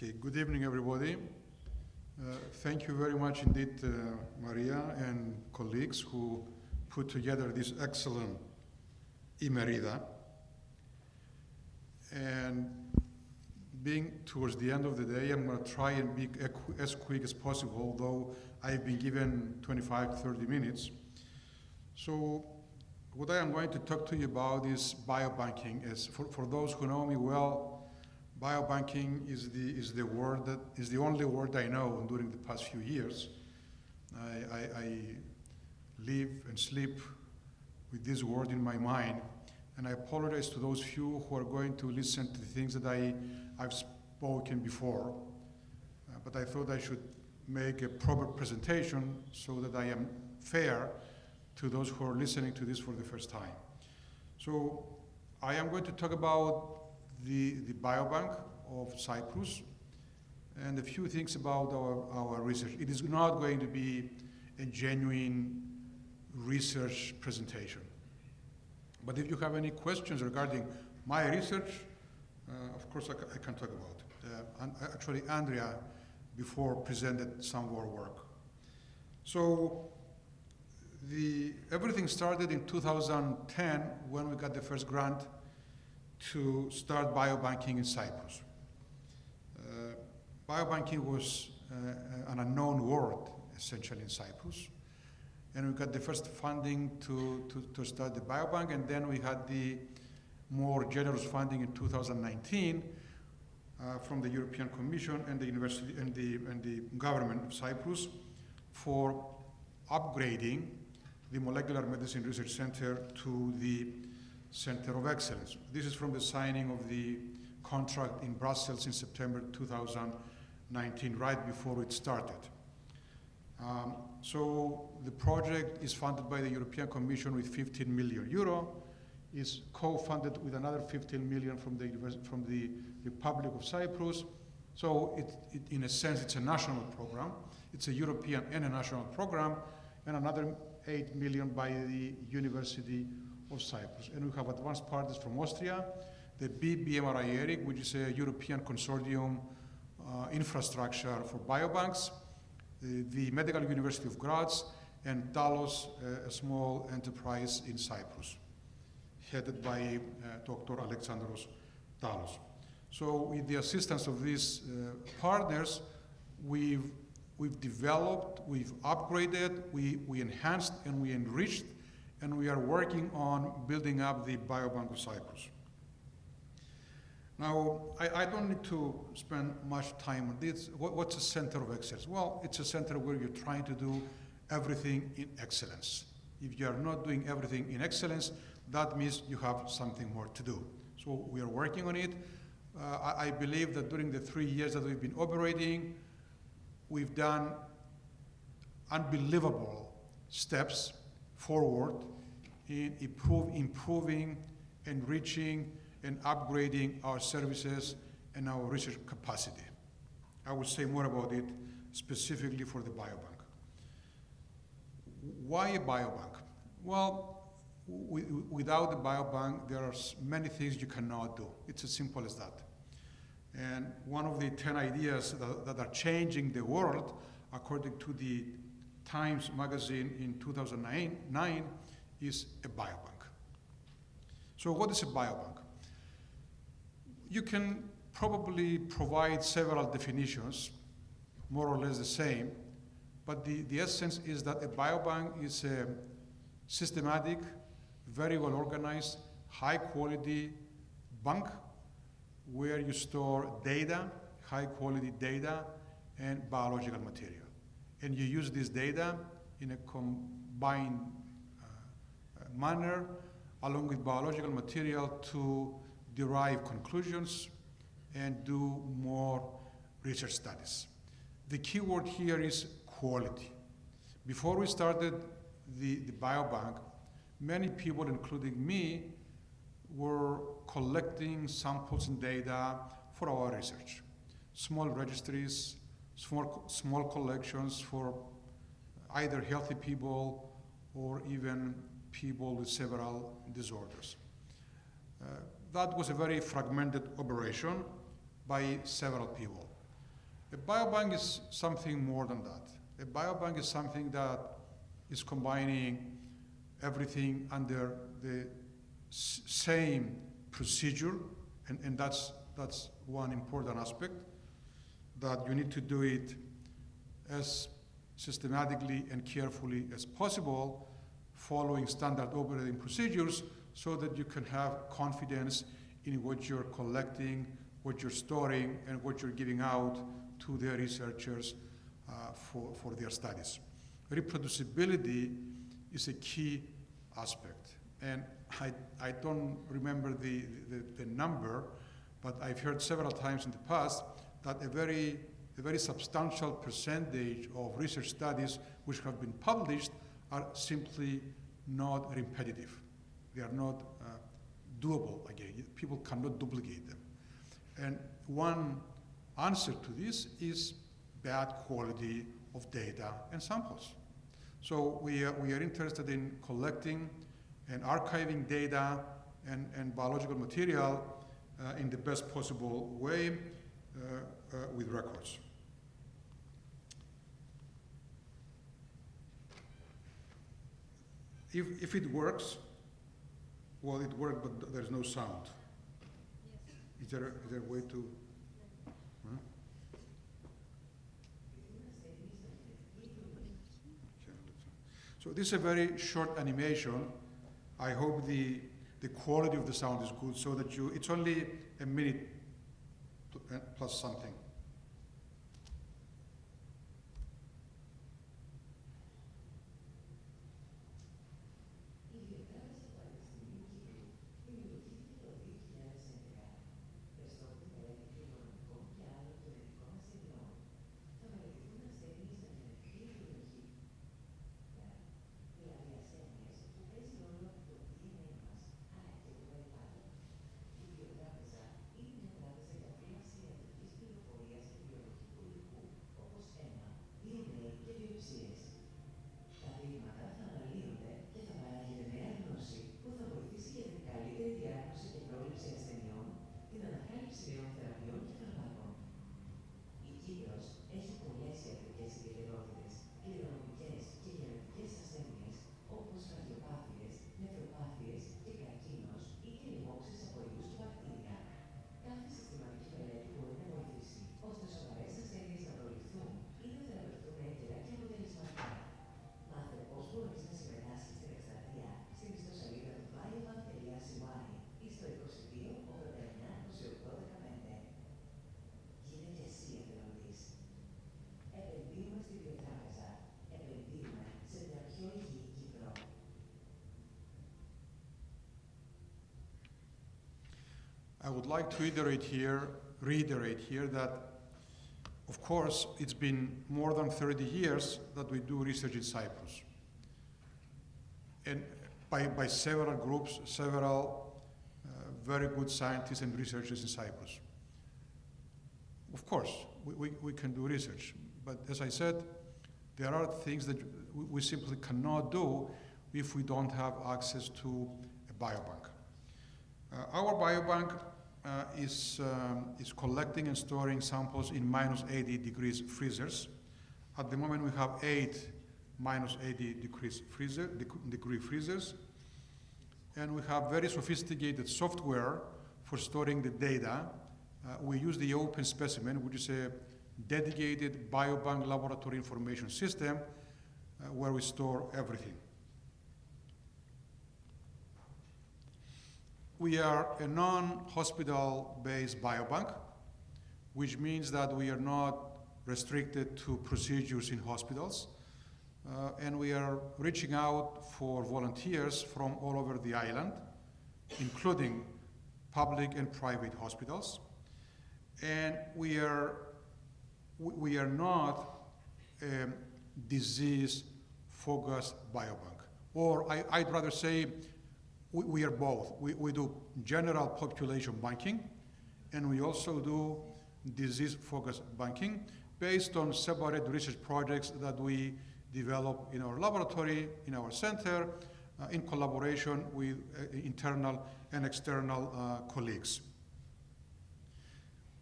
Okay, good evening, everybody. Thank you very much indeed, Maria and colleagues who put together this excellent Imerida. And being towards the end of the day, I'm going to try and be as quick as possible, though I've been given 25 to 30 minutes. So what I am going to talk to you about is biobanking. As for those who know me well, biobanking is the only word I know during the past few years. I live and sleep with this word in my mind, and I apologize to those few who are going to listen to the things that I've spoken before. But I thought I should make a proper presentation so that I am fair to those who are listening to this for the first time. So I am going to talk about the biobank of Cyprus and a few things about our research. It is not going to be a genuine research presentation. But if you have any questions regarding my research, of course I can talk about it. Actually, Andrea before presented some of our work. So everything started in 2010 when we got the first grant to start biobanking in Cyprus. Biobanking was an unknown word, essentially, in Cyprus. And we got the first funding to start the biobank, and then we had the more generous funding in 2019 from the European Commission and the university and the government of Cyprus for upgrading the Molecular Medicine Research Center to the Center of Excellence. This is from the signing of the contract in Brussels in September 2019, right before it started. So the project is funded by the European Commission with 15 million euro, is co-funded with another 15 million from the Republic of Cyprus. So in a sense, it's a national program. It's a European and a national program, and another 8 million by the University of Cyprus. And we have advanced partners from Austria, the BMRI, which is a European consortium infrastructure for biobanks, the Medical University of Graz, and Talos, a small enterprise in Cyprus, headed by Dr. Alexandros Talos. So with the assistance of these partners, we've developed, we've upgraded, we enhanced, and we enriched, and we are working on building up the Biobank of Cyprus. Now, I don't need to spend much time on this. What's a center of excellence? Well, it's a center where you're trying to do everything in excellence. If you are not doing everything in excellence, that means you have something more to do. So we are working on it. I believe that during the 3 years that we've been operating, we've done unbelievable steps forward in improving, enriching, and upgrading our services and our research capacity. I will say more about it specifically for the biobank. Why a biobank? Well, without the biobank, there are many things you cannot do. It's as simple as that. And one of the 10 ideas that are changing the world, according to the Times magazine in 2009, is a biobank. So what is a biobank? You can probably provide several definitions, more or less the same, but the essence is that a biobank is a systematic, very well organized, high quality bank where you store data, high quality data, and biological material. And you use this data in a combined manner along with biological material to derive conclusions and do more research studies. The key word here is quality. Before we started the biobank, many people, including me, were collecting samples and data for our research. Small registries, small collections for either healthy people or even people with several disorders. That was a very fragmented operation by several people. A biobank is something more than that. A biobank is something that is combining everything under the same procedure, and that's one important aspect, that you need to do it as systematically and carefully as possible, following standard operating procedures, so that you can have confidence in what you're collecting, what you're storing, and what you're giving out to the researchers for their studies. Reproducibility is a key aspect. And I don't remember the number, but I've heard several times in the past that a very substantial percentage of research studies which have been published are simply not repetitive. They are not doable again. People cannot duplicate them. And one answer to this is bad quality of data and samples. So we are interested in collecting and archiving data and biological material in the best possible way with records. If it works, well, it worked, but there's no sound. Yes. Is there a way to? Huh? So this is a very short animation. I hope the quality of the sound is good, so that it's only a minute plus something. I would like to reiterate here that, of course, it's been more than 30 years that we do research in Cyprus. And by several groups, several very good scientists and researchers in Cyprus. Of course, we can do research, but as I said, there are things that we simply cannot do if we don't have access to a biobank. Our biobank is collecting and storing samples in minus 80 degrees freezers. At the moment, we have 8 minus 80 degree freezers, and we have very sophisticated software for storing the data. We use the Open Specimen, which is a dedicated biobank laboratory information system where we store everything. We are a non-hospital-based biobank, which means that we are not restricted to procedures in hospitals, and we are reaching out for volunteers from all over the island, including public and private hospitals. And we are not a disease-focused biobank, or I'd rather say we are both. We do general population banking, and we also do disease-focused banking based on separate research projects that we develop in our laboratory, in our center, in collaboration with internal and external colleagues.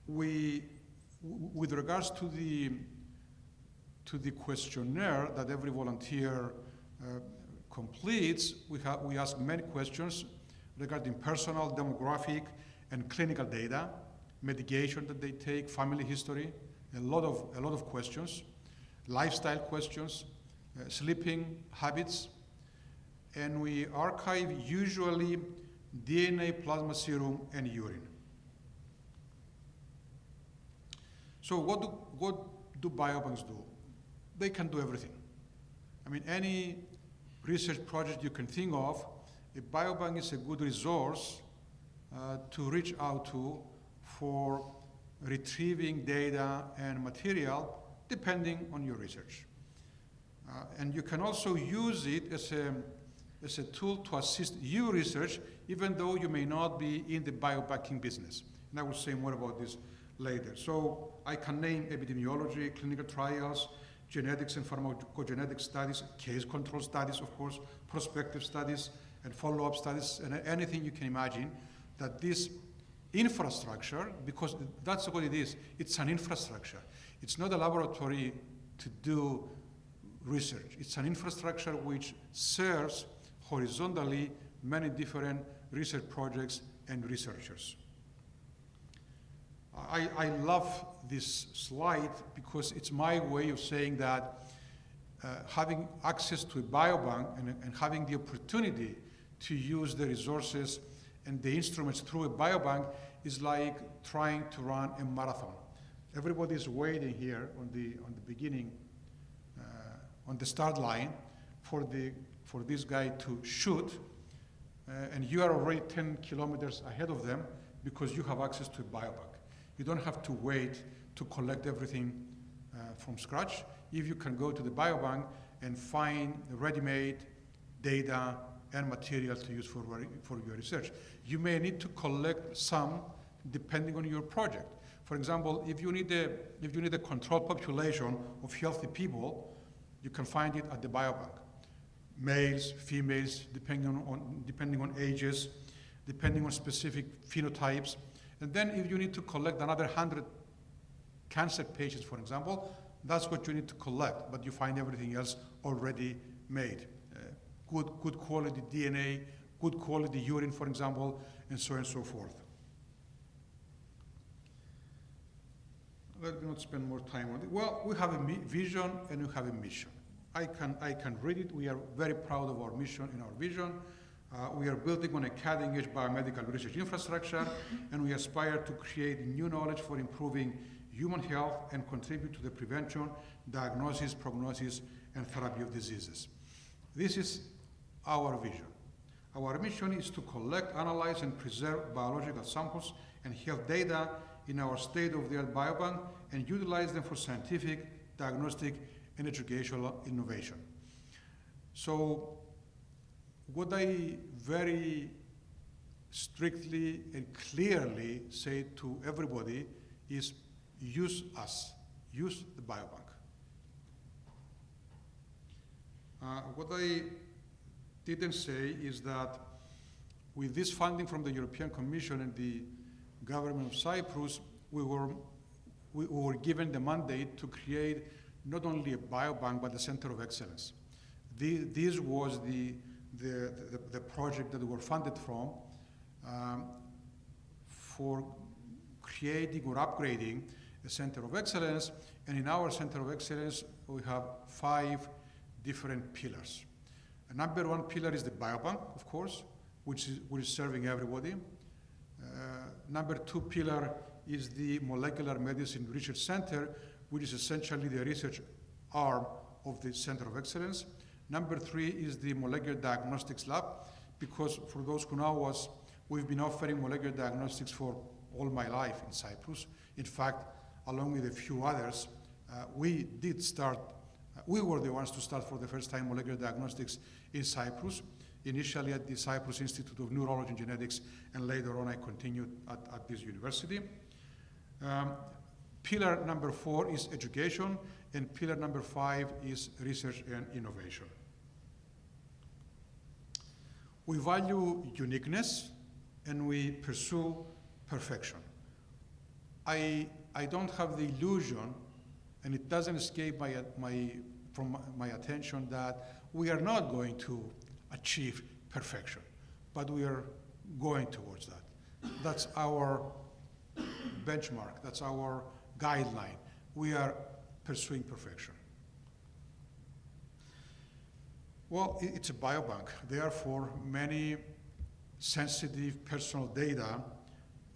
We with regards to the questionnaire that every volunteer completes, we ask many questions regarding personal, demographic, and clinical data, medication that they take, family history, a lot of questions, lifestyle questions, sleeping habits, and we archive usually DNA, plasma serum, and urine. So what do biobanks do? They can do everything. I mean, any research project you can think of, a biobank is a good resource to reach out to for retrieving data and material depending on your research. And you can also use it as a tool to assist your research, even though you may not be in the biobanking business. And I will say more about this later. So I can name epidemiology, clinical trials, genetics and pharmacogenetic studies, case control studies, of course, prospective studies, and follow-up studies, and anything you can imagine that this infrastructure, because that's what it is, it's an infrastructure. It's not a laboratory to do research. It's an infrastructure which serves horizontally many different research projects and researchers. I love this slide because it's my way of saying that having access to a biobank and having the opportunity to use the resources and the instruments through a biobank is like trying to run a marathon. Everybody's waiting here on the beginning, on the start line for this guy to shoot, and you are already 10 kilometers ahead of them because you have access to a biobank. You don't have to wait to collect everything from scratch. If you can go to the biobank and find ready-made data and materials to use for your research. You may need to collect some depending on your project. For example, if you need a control population of healthy people, you can find it at the biobank. Males, females, depending on ages, depending on specific phenotypes. And then if you need to collect another 100 cancer patients, for example, that's what you need to collect, but you find everything else already made. Good quality DNA, good quality urine, for example, and so on and so forth. Let me not spend more time on it. Well, we have a vision and we have a mission. I can read it. We are very proud of our mission and our vision. We are building on a cutting-edge biomedical research infrastructure, and we aspire to create new knowledge for improving human health and contribute to the prevention, diagnosis, prognosis, and therapy of diseases. This is our vision. Our mission is to collect, analyze, and preserve biological samples and health data in our state-of-the-art biobank and utilize them for scientific, diagnostic, and educational innovation. So what I very strictly and clearly say to everybody is use us, use the biobank. What I didn't say is that with this funding from the European Commission and the government of Cyprus, we were given the mandate to create not only a biobank, but a center of excellence. This was the project that we were funded from for creating or upgrading a center of excellence. And in our center of excellence, we have 5 different pillars. Number 1 pillar is the biobank, of course, which is serving everybody. Number 2 pillar is the Molecular Medicine Research Center, which is essentially the research arm of the Center of Excellence. Number 3 is the Molecular Diagnostics Lab, because for those who know us, we've been offering molecular diagnostics for all my life in Cyprus. In fact, along with a few others, we were the ones to start for the first time molecular diagnostics in Cyprus, initially at the Cyprus Institute of Neurology and Genetics, and later on I continued at this university. Pillar number 4 is education, and pillar number 5 is research and innovation. We value uniqueness, and we pursue perfection. I I don't have the illusion, and it doesn't escape from my attention, that we are not going to achieve perfection, but we are going towards that. That's our benchmark, that's our guideline. We are pursuing perfection. Well, it's a biobank. Therefore, many sensitive personal data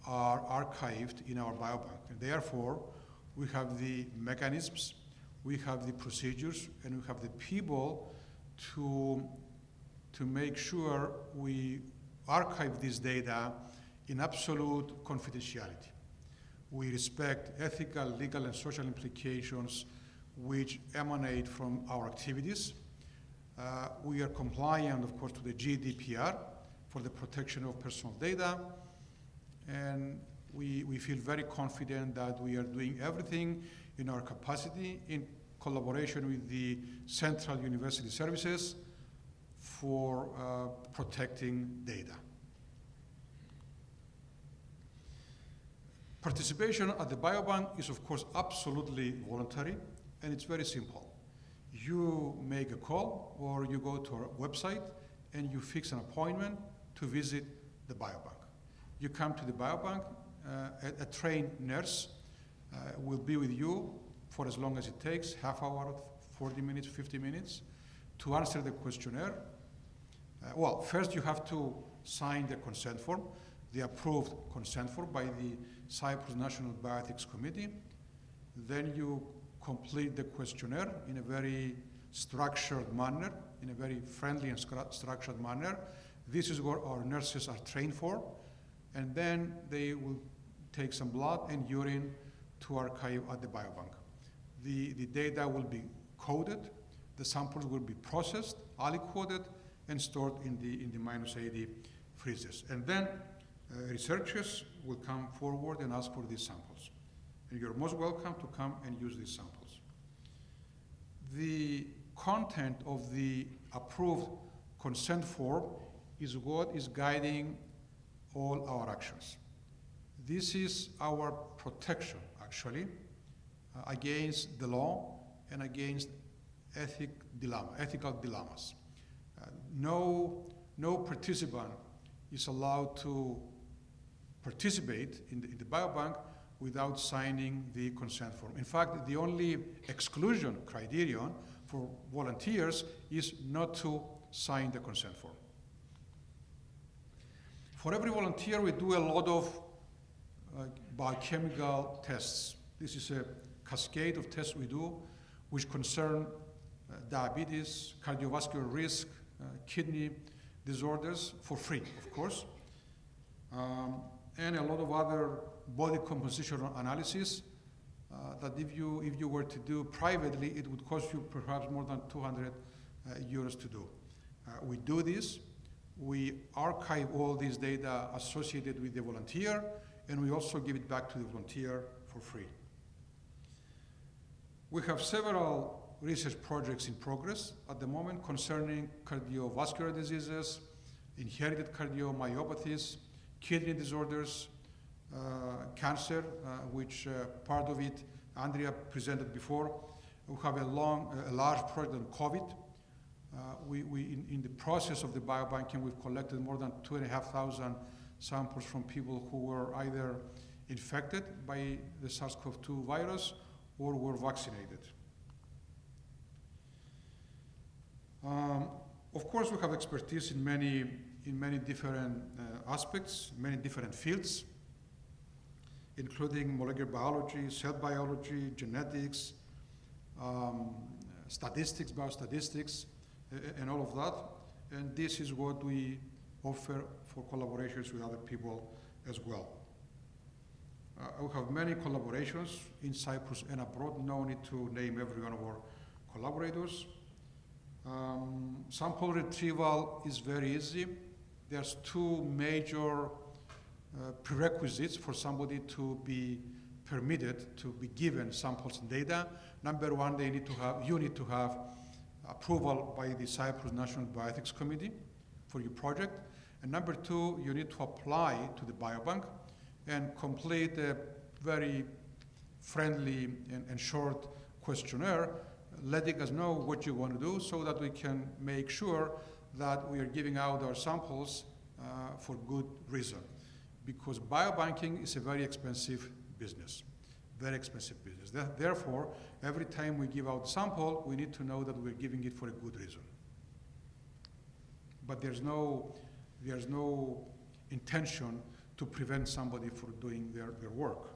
are archived in our biobank. And therefore, we have the mechanisms, we have the procedures, and we have the people to make sure we archive this data in absolute confidentiality. We respect ethical, legal, and social implications which emanate from our activities. We are compliant, of course, to the GDPR for the protection of personal data, and we feel very confident that we are doing everything in our capacity in collaboration with the Central University Services for protecting data. Participation at the biobank is, of course, absolutely voluntary, and it's very simple. You make a call or you go to our website and you fix an appointment to visit the biobank. You come to the biobank, a trained nurse will be with you for as long as it takes, half hour, 40 minutes, 50 minutes, to answer the questionnaire. Well, first you have to sign the consent form, the approved consent form by the Cyprus National Bioethics Committee. Then you complete the questionnaire in a very structured manner, in a very friendly and structured manner. This is what our nurses are trained for. And then they will take some blood and urine to archive at the biobank. The data will be coded, the samples will be processed, aliquoted, and stored in the -80 freezers. And then researchers will come forward and ask for these samples. And you're most welcome to come and use these samples. The content of the approved consent form is what is guiding all our actions. This is our protection, actually, against the law and against ethical dilemmas. No participant is allowed to participate in the biobank without signing the consent form. In fact, the only exclusion criterion for volunteers is not to sign the consent form. For every volunteer, we do a lot of biochemical tests. This is a cascade of tests we do which concern diabetes, cardiovascular risk, kidney disorders, for free, of course, and a lot of other body composition analysis that if you were to do privately, it would cost you perhaps more than 200 euros to do. We do this. We archive all this data associated with the volunteer, and we also give it back to the volunteer for free. We have several research projects in progress at the moment concerning cardiovascular diseases, inherited cardiomyopathies, kidney disorders, cancer, which part of it Andrea presented before. We have a large project on COVID. In the process of the biobanking, we've collected more than 2,500 samples from people who were either infected by the SARS-CoV-2 virus or were vaccinated. Of course, we have expertise in many different aspects, many different fields, including molecular biology, cell biology, genetics, statistics, biostatistics, and all of that. And this is what we offer for collaborations with other people as well. We have many collaborations in Cyprus and abroad. No need to name every one of our collaborators. Sample retrieval is very easy. There's two major prerequisites for somebody to be permitted to be given samples and data. Number one, you need to have approval by the Cyprus National Bioethics Committee for your project. And number two, you need to apply to the biobank and complete a very friendly and short questionnaire, letting us know what you want to do so that we can make sure that we are giving out our samples for good reason. Because biobanking is a very expensive business, very expensive business. Therefore, every time we give out a sample, we need to know that we're giving it for a good reason. But there's no intention to prevent somebody from doing their work.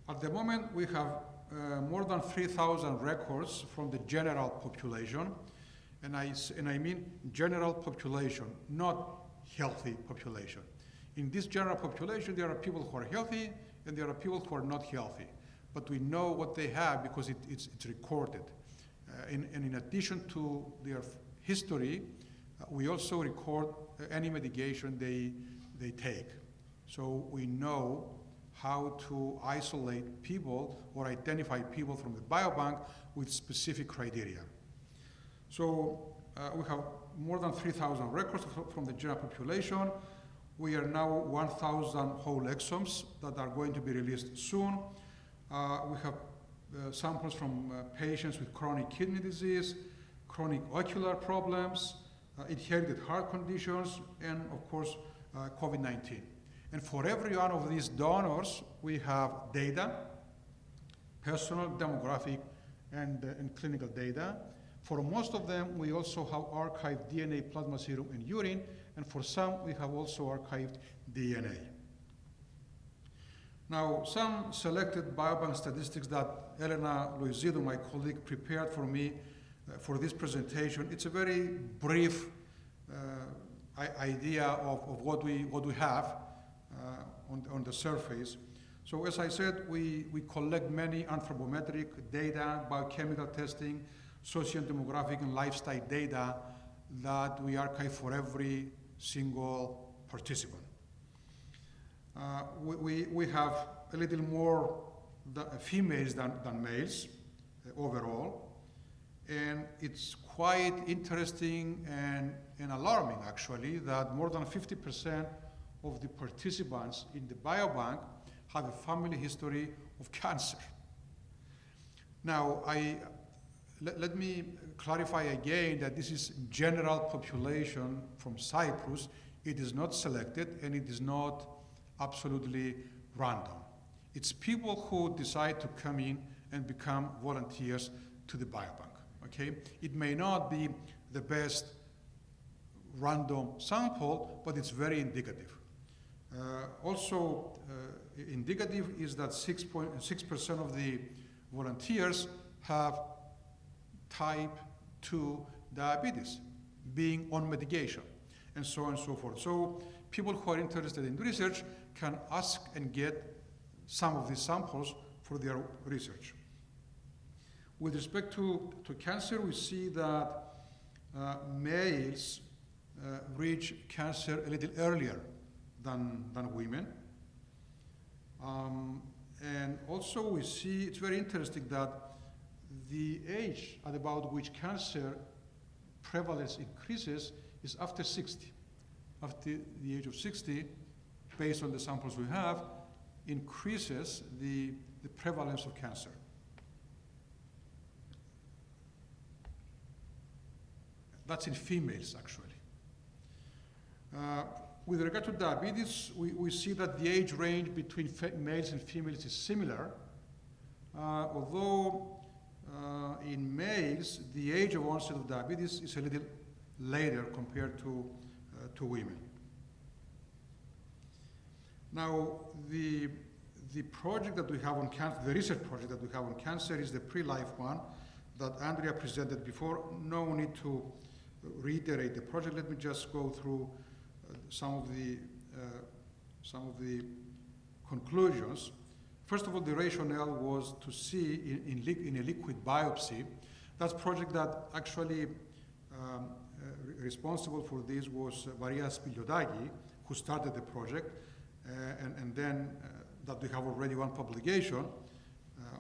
At the moment, we have more than 3,000 records from the general population, and I mean general population, not healthy population. In this general population, there are people who are healthy, and there are people who are not healthy. But we know what they have because it's recorded. And in addition to their history, we also record any medication they take. So we know how to isolate people or identify people from the biobank with specific criteria. So we have more than 3,000 records from the general population. We are now 1,000 whole exomes that are going to be released soon. We have samples from patients with chronic kidney disease, chronic ocular problems, inherited heart conditions, and of course, COVID-19. And for every one of these donors, we have data, personal, demographic, and clinical data. For most of them, we also have archived DNA, plasma serum, and urine, and for some, we have also archived DNA. Now, some selected biobank statistics that Elena Loizidou, my colleague, prepared for me for this presentation. It's a very brief idea of what we have on the surface. So as I said, we collect many anthropometric data, biochemical testing, socio-demographic and lifestyle data that we archive for every single participant. We have a little more females than males overall, and it's quite interesting and alarming actually that more than 50% of the participants in the biobank have a family history of cancer. Now, let me clarify again that this is general population from Cyprus. It is not selected and it is not absolutely random. It's people who decide to come in and become volunteers to the biobank, okay? It may not be the best random sample, but it's very indicative. Also indicative is that 6% of the volunteers have type 2 diabetes, being on medication, and so on and so forth. So people who are interested in research can ask and get some of these samples for their research. With respect to cancer, we see that males reach cancer a little earlier than women. And also we see, it's very interesting that the age at about which cancer prevalence increases is after 60. After the age of 60, based on the samples we have, increases the prevalence of cancer. That's in females, actually. With regard to diabetes, we see that the age range between males and females is similar, although in males, the age of onset of diabetes is a little later compared to women. Now, the project that we have on cancer, the research project that we have on cancer is the pre-life one that Andrea presented before. No need to reiterate the project. Let me just go through some of the conclusions. First of all, the rationale was to see in a liquid biopsy. That's a project that actually responsible for this was Maria Spiliotaki, who started the project, and then that we have already one publication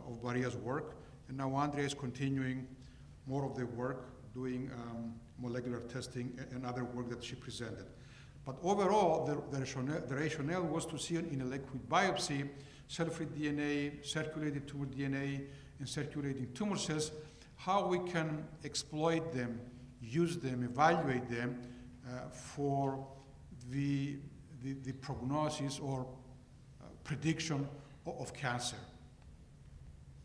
of Maria's work, and now Andrea is continuing more of the work, doing molecular testing and other work that she presented. But overall, the rationale was to see in a liquid biopsy cell-free DNA, circulating tumor DNA, and circulating tumor cells, how we can exploit them, use them, evaluate them for the prognosis or prediction of cancer.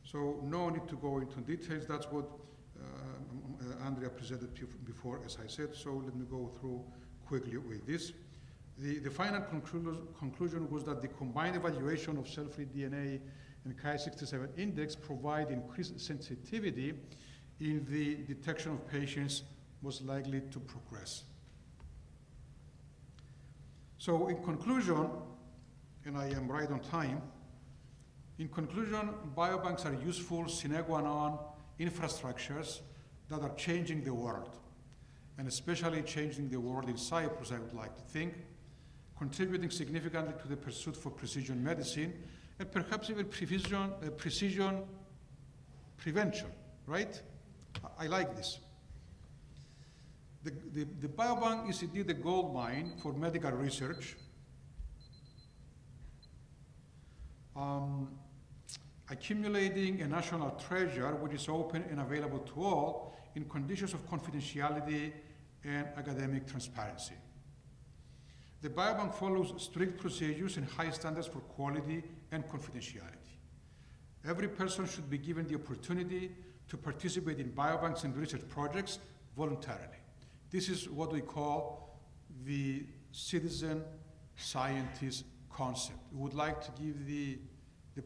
So no need to go into details. That's what Andrea presented before, as I said. So let me go through quickly with this. The final conclusion was that the combined evaluation of cell-free DNA and Ki-67 index provide increased sensitivity in the detection of patients most likely to progress. So in conclusion, and I am right on time, in conclusion, biobanks are useful sine qua non infrastructures that are changing the world, and especially changing the world in Cyprus, I would like to think, contributing significantly to the pursuit for precision medicine, and perhaps even precision prevention, right? I like this. The biobank is indeed a gold mine for medical research. Accumulating a national treasure which is open and available to all in conditions of confidentiality and academic transparency. The biobank follows strict procedures and high standards for quality and confidentiality. Every person should be given the opportunity to participate in biobanks and research projects voluntarily. This is what we call the citizen scientist concept. We would like to give the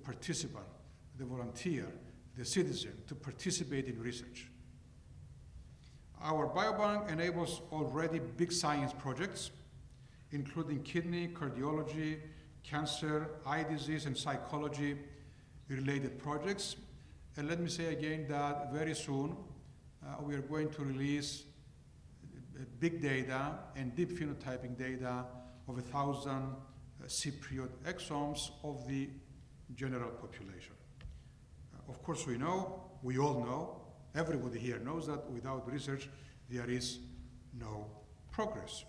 participant, the volunteer, the citizen to participate in research. Our biobank enables already big science projects, including kidney, cardiology, cancer, eye disease, and psychology-related projects. And let me say again that very soon we are going to release big data and deep phenotyping data of 1,000 Cypriot exomes of the general population. Of course, we all know, everybody here knows that without research, there is no progress.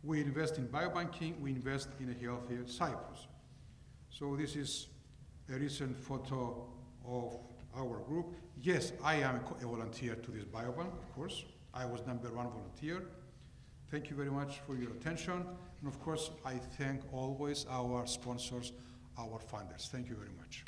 We invest in biobanking, we invest in a healthier Cyprus. So this is a recent photo of our group. Yes, I am a volunteer to this biobank, of course. I was #1 volunteer. Thank you very much for your attention. And of course, I thank always our sponsors, our funders. Thank you very much.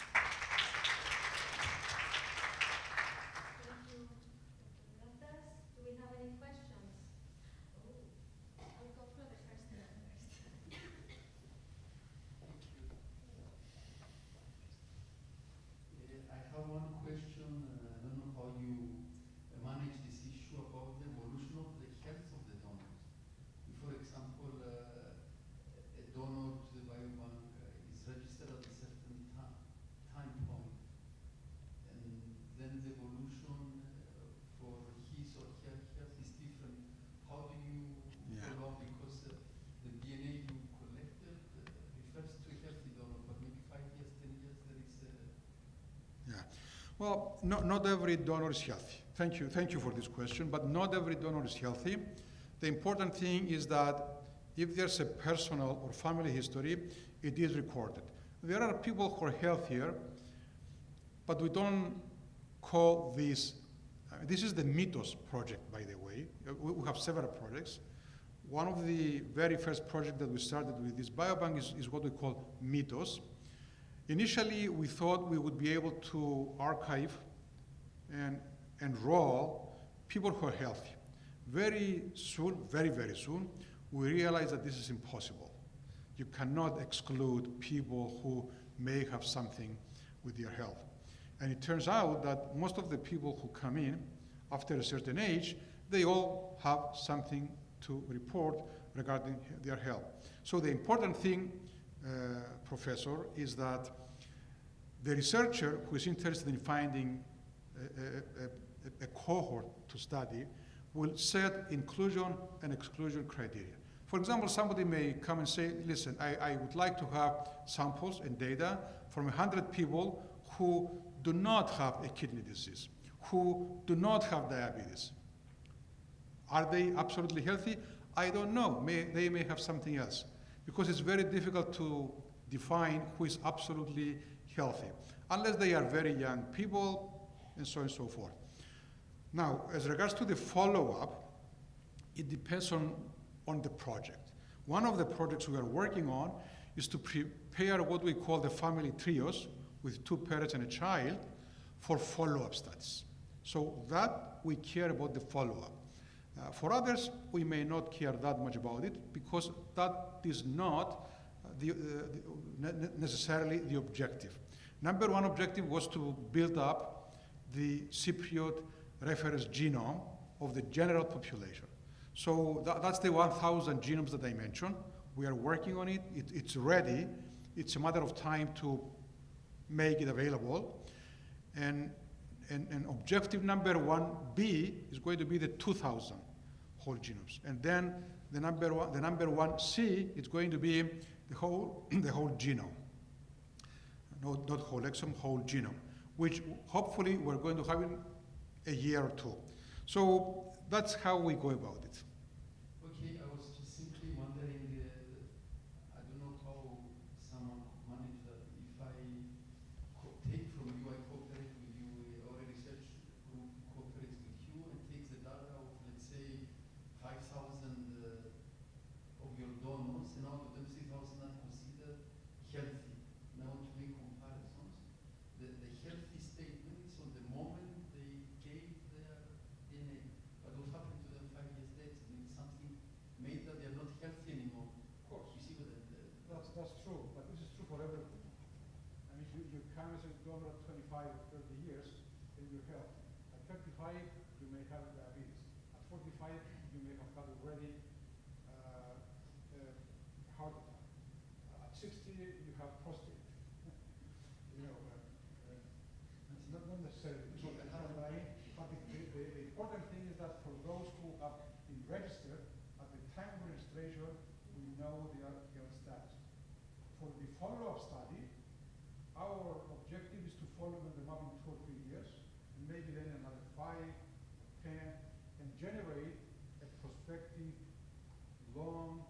Well, not every donor is healthy. Thank you for this question, but not every donor is healthy. The important thing is that if there's a personal or family history, it is recorded. There are people who are healthier, but we don't call this, this is the Mythos project, by the way. We have several projects. One of the very first projects that we started with this biobank is what we call Mythos. Initially, we thought we would be able to archive and enroll people who are healthy. Very soon, very, very soon, we realized that this is impossible. You cannot exclude people who may have something with their health. And it turns out that most of the people who come in after a certain age, they all have something to report regarding their health. So the important thing, Professor, is that the researcher who is interested in finding a cohort to study will set inclusion and exclusion criteria. For example, somebody may come and say, listen, I would like to have samples and data from 100 people who do not have a kidney disease, who do not have diabetes. Are they absolutely healthy? I don't know. They may have something else. Because it's very difficult to define who is absolutely healthy, unless they are very young people, and so on and so forth. Now, as regards to the follow-up, it depends on the project. One of the projects we are working on is to prepare what we call the family trios with 2 parents and a child for follow-up studies. So that we care about the follow-up. For others, we may not care that much about it because that is not necessarily the objective. Number one objective was to build up the Cypriot reference genome of the general population. So that's the 1,000 genomes that I mentioned. We are working on it. It's ready. It's a matter of time to make it available. And objective number 1B is going to be the 2,000 whole genomes. And then the number 1C is going to be the whole genome. Not whole exome, whole genome, which hopefully we're going to have in a year or 2. So that's how we go about it. Okay, I was just simply wondering, I don't know how someone could manage that. If I take from you, I cooperate with you, or a research group cooperates with you and takes the data of, let's say, 5,000 of your donors, and out of them 3,000 are considered healthy. Now to make comparisons, the healthy statement is on the moment they gave their DNA. But what happened to them 5 years later? I mean, something made that they are not healthy anymore. Of course. You see what That's true, but this is true for everyone. I mean, you come as a donor at 25 or 30 years, and you're healthy. At 35, you may have diabetes. At 45, you may have had already heart attack. At 60, you have prostate. Not necessarily. It's not underlying, but the important thing is that for those who have been registered, at the time of registration, we know their health status. For the follow-up study, our objective is to follow them up in 2 or 3 years, and maybe then another 5, 10, and generate a prospective, long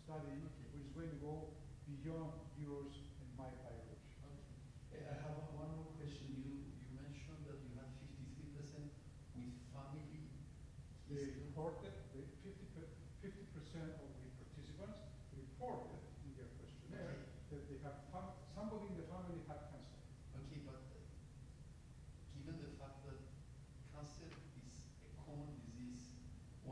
study which is going to go beyond yours and my biology. Okay. I have one more question. You mentioned that you had 53% with family. They reported, 50% of the participants reported in their questionnaire that they had somebody in the family had cancer. Okay, but given the fact that cancer is a common disease, 1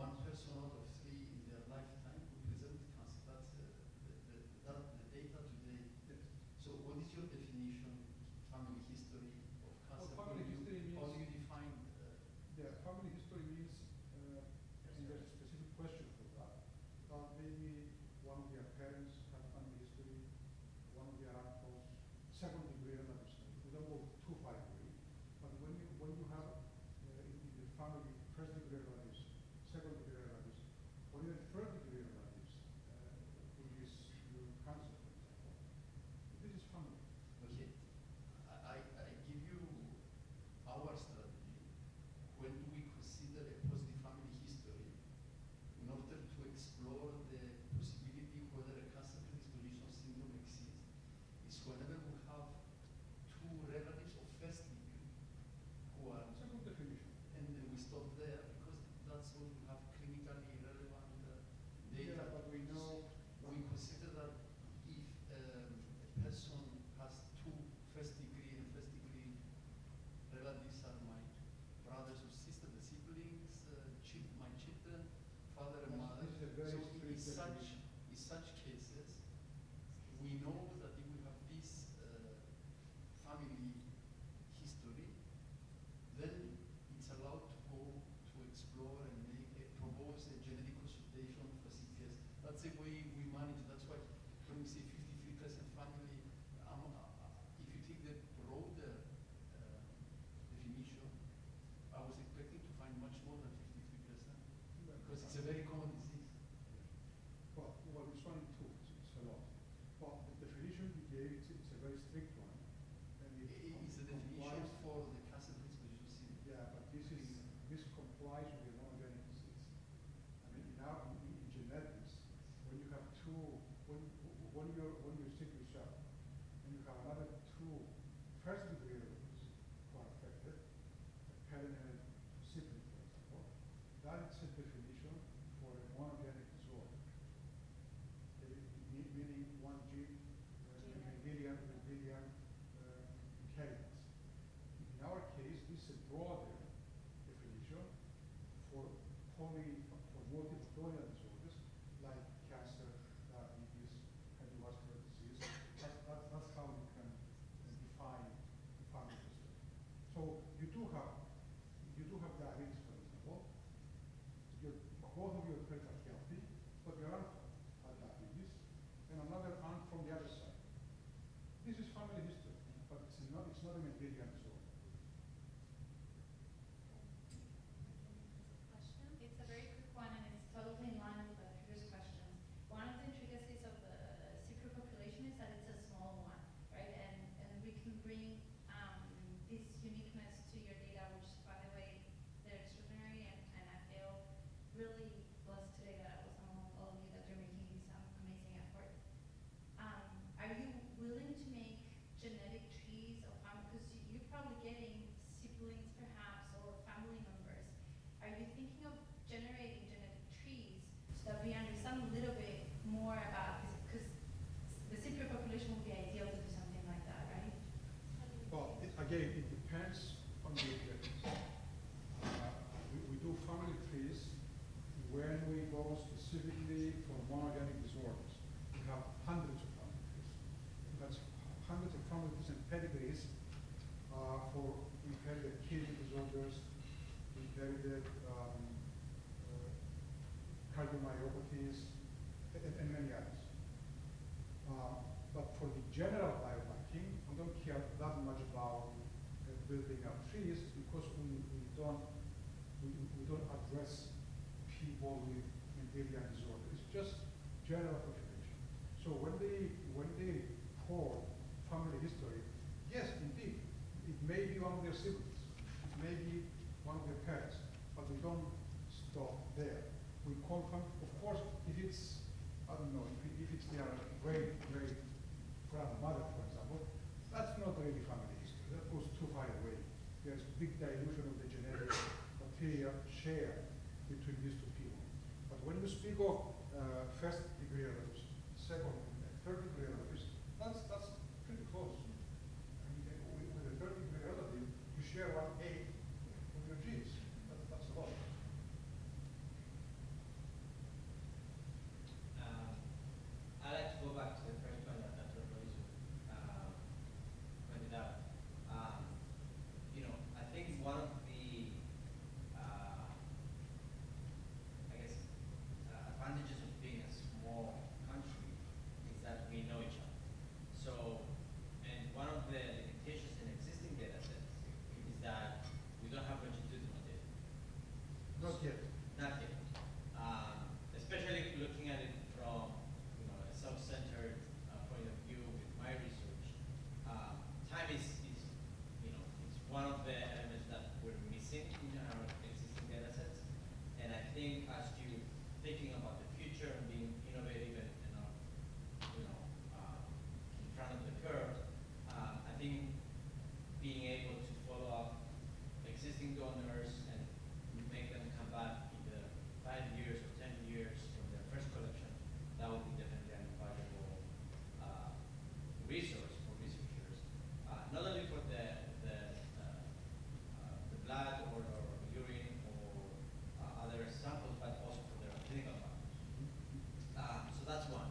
broader definition for multifactorial disorders like cancer, diabetes, cardiovascular disease. That's how you can define family history. So you do have diabetes, for example. Both of your parents are healthy, but your aunt had diabetes, and another aunt from the other side. This is family history, but it's not a Mendelian disorder. Question. It's a very quick one, and it's totally in line with the previous questions. One of the intricacies of the Cypriot population is that it's a small one, right? And we can bring this uniqueness to your data, which, by the way, they're extraordinary, and I feel really blessed today that I was among all of you that you're making this amazing effort. Are you willing to make genetic trees of family? Because you're probably getting siblings, perhaps, or family members. Are you thinking of generating genetic trees so that we understand a little bit more about this? Because the Cypriot population would be ideal to do something like that, right? Well, again, it depends on the objectives. We do family trees when we go specifically for monogenic disorders. We have hundreds of family trees. That's hundreds of family trees and pedigrees for inherited kidney disorders, inherited cardiomyopathies, and many others. But for the general biobanking, we don't care that much about building up trees because we don't address people with Mendelian disorder. It's just general population. So when they report family history, yes, indeed, it may be one of their siblings, it may be one of their parents, but we don't stop there. We confirm, of course, if it's, I don't know, if it's their great grandmother, for example, that's not really family history. That goes too far away. There's big dilution of the genetic material shared between these two people. But when you speak of first degree relatives, second and third degree relatives, that's pretty close. I mean, with a third degree relative, you share 1/8 of your genes. That's a lot. I'd like to go back to the first point that Dr. Loiso pointed out. I think one of the, advantages of being a small country is that we know each other. So, and one of the limitations in existing data sets is that we don't have longitudinal data. Not yet. Not yet. Especially looking at it from a self-centered point of view with my research. Time is it's one of the elements that we're missing in our existing data sets. And I think as you thinking about the future and being innovative and in front of the curve, I think being able to follow up existing donors and make them come back either 5 years or 10 years from their first collection, that would be definitely an invaluable resource for researchers, not only for the blood or urine or other samples, but also for their clinical factors. So that's one.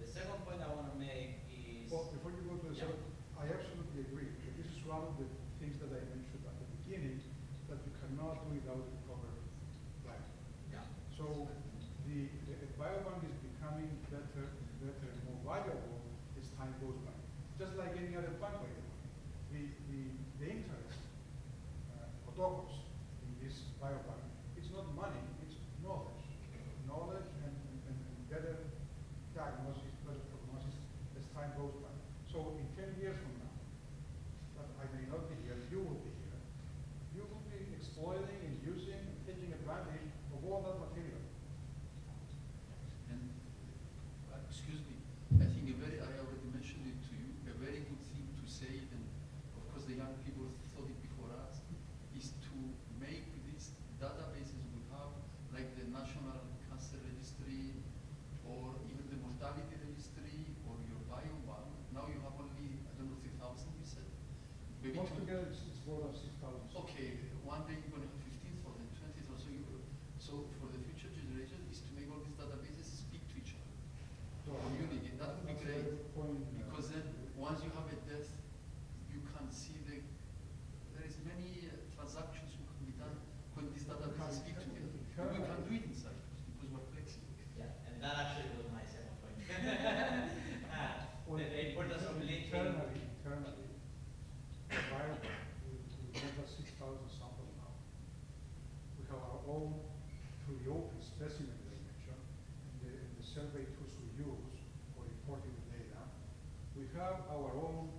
The second point I want to make is... Well, before you go to the second, I absolutely agree. This is one of the things that I mentioned at the beginning, that you cannot do without a proper plan. Yeah. So the biobank is becoming better and more valuable as time goes by. Just like any other bank, by the way. The interest for doctors in this biobank, it's not money, it's knowledge. Knowledge and better diagnosis, better prognosis as time goes by. So in 10 years from now, that I may not be here, you will be here. You will be exploiting and using and taking advantage of all that material. And excuse me, I think I already mentioned it to you, a very good thing to say, and of course the young people thought it before us, is to make these databases we have, like the National Cancer Registry, or even the Mortality Registry, or your Biobank. Now you have only, I don't know, 3,000, you said? Maybe Altogether, it's more than 6,000. Okay, one day you're gonna have 15th or then 20th or so. So for the future generation is to make all these databases speak to each other, So, communicate. That would be that's a great. very good point, Because then once you have a death, you can see there is many transactions who can be done when these databases speak together. And we can do it in Cyprus because we're flexible. Yeah, and that actually was my second point. Well, The importance of linking. internally, Biobank, we have a 6,000 samples now. We have our own, through the open specimen that I mentioned, and the survey tools we use for reporting the data. We have our own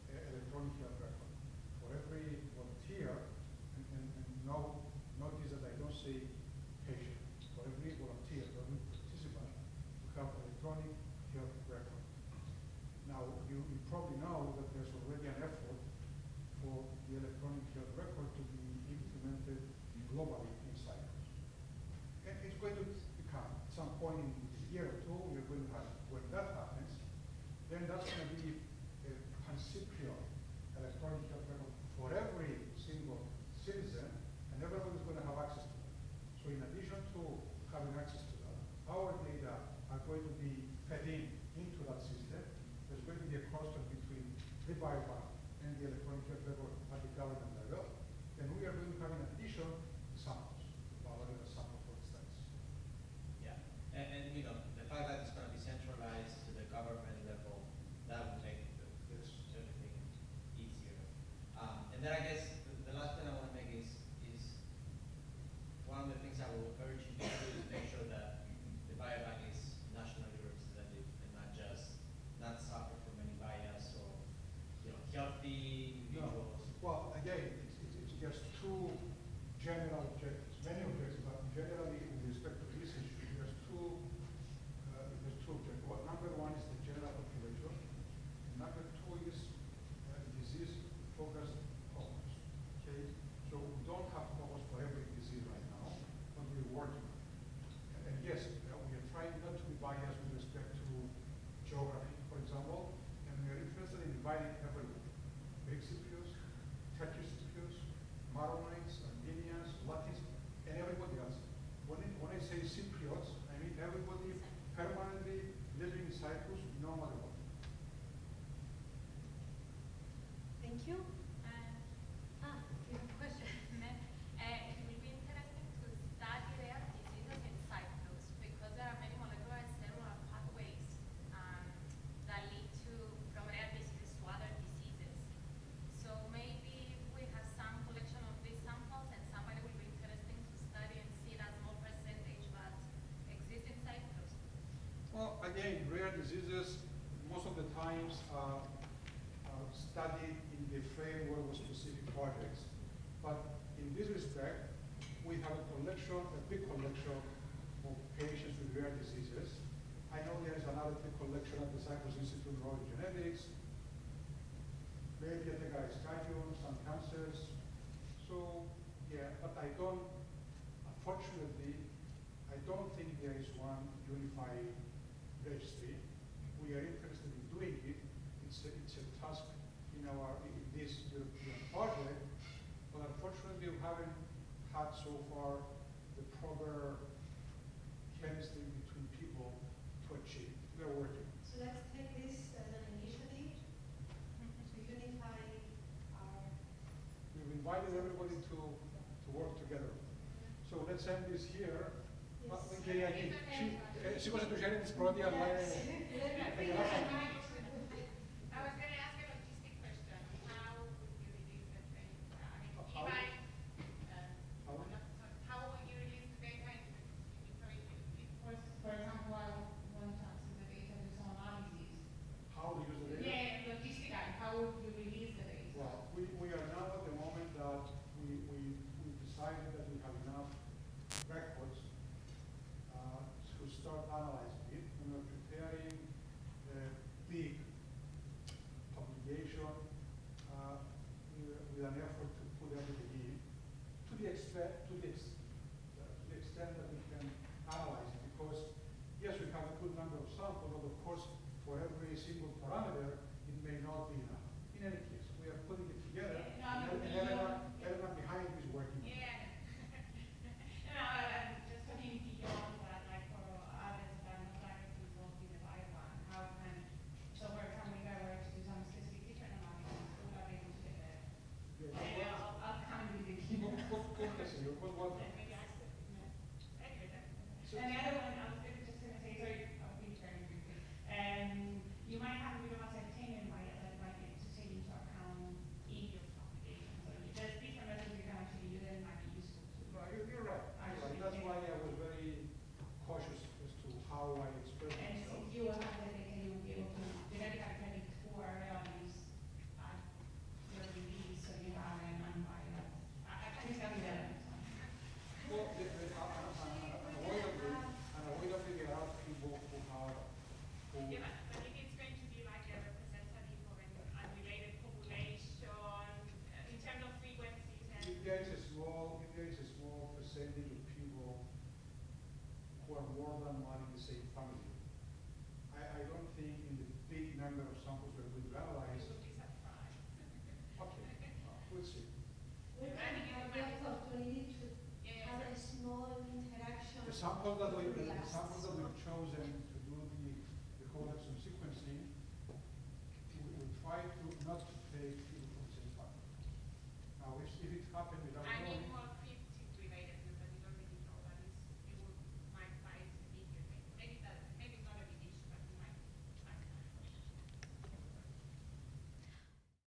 electronic health record. For every volunteer, and notice that I don't say patient. For every volunteer, for every participant, we have electronic health record. Now, you probably know that there's already an effort for the electronic health record to be implemented globally in Cyprus. And it's going to become, at some point in a year or two, we're going to have, when that happens, then that's going to be a pan-Cypriot electronic health record for every single citizen, and everybody's going to have access to that. So in addition to having access to that, our data are going to be fed into that system. There's going to be a cross-talk between the biobank and the electronic health record at the government level. And we are going to have, in addition, samples, validated sample, for instance. Yeah, and you know, the fact that it's going to be centralized to the government level, that will make everything easier. And then I guess the last point I want to make is one of the things I will urge you to do is make sure that the biobank is nationally representative and not suffer from any bias or healthy individuals. No. Well, again, it's just two general objectives, many objectives, but generally with respect to this issue, there's two objectives. Well, number one is the general population, and number two is disease-focused focus. Okay, so we don't have focus for every disease right now, but we're working on it. And yes, we are trying not to be biased with respect to geography, for example, and we are interested in inviting everyone. Greek Cypriots, Turkish Cypriots, Maronites, Armenians, Latins, and everybody else. When I say Cypriots, I mean everybody permanently living in Cyprus, no matter what. Thank you. You have a question. It will be interesting to study rare diseases in Cyprus because there are many molecular and cellular pathways that lead from rare diseases to other diseases. So maybe we have some collection of these samples and somebody will be interesting to study and see that small percentage that exists in Cyprus. Well, again, rare diseases, most of the times are studied in the framework of specific projects. But in this respect, we have a big collection of patients with rare diseases. I know there is another big collection at the Cyprus Institute of Neurology Genetics, maybe at the Stadium, some cancers. So, yeah, but unfortunately, I don't think there is one unified registry. We are interested in doing it. It's a task in this European project, but unfortunately we haven't had so far the proper chemistry between people to achieve. We are working. So let's take this as an initiative to unify our. We've invited everybody to work together. So let's end this here. Σήκωσε το χέρι της πρώτη, αλλά I was going to ask a logistic question. How would you release the data? I mean, how would you release the data? For example, I want to access the data to some analysis. How to use the data? Yeah, logistically, how would you release the data? Well, we are now at the moment that we decided that we have enough records to start analyzing it. And we're preparing a big publication with an effort to put everything in to the extent that we can analyze it. Because yes, we have a good number of samples, but of course, for every single parameter, it may not be enough. In any case, we are putting it together, and percentage of people who are more than one in the same family. I don't think in the big number of samples we're going to analyze. You would be surprised. Okay, we'll see. We can have the opportunity to Yeah, have yeah, a small interaction. The sample that with we've blasts. chosen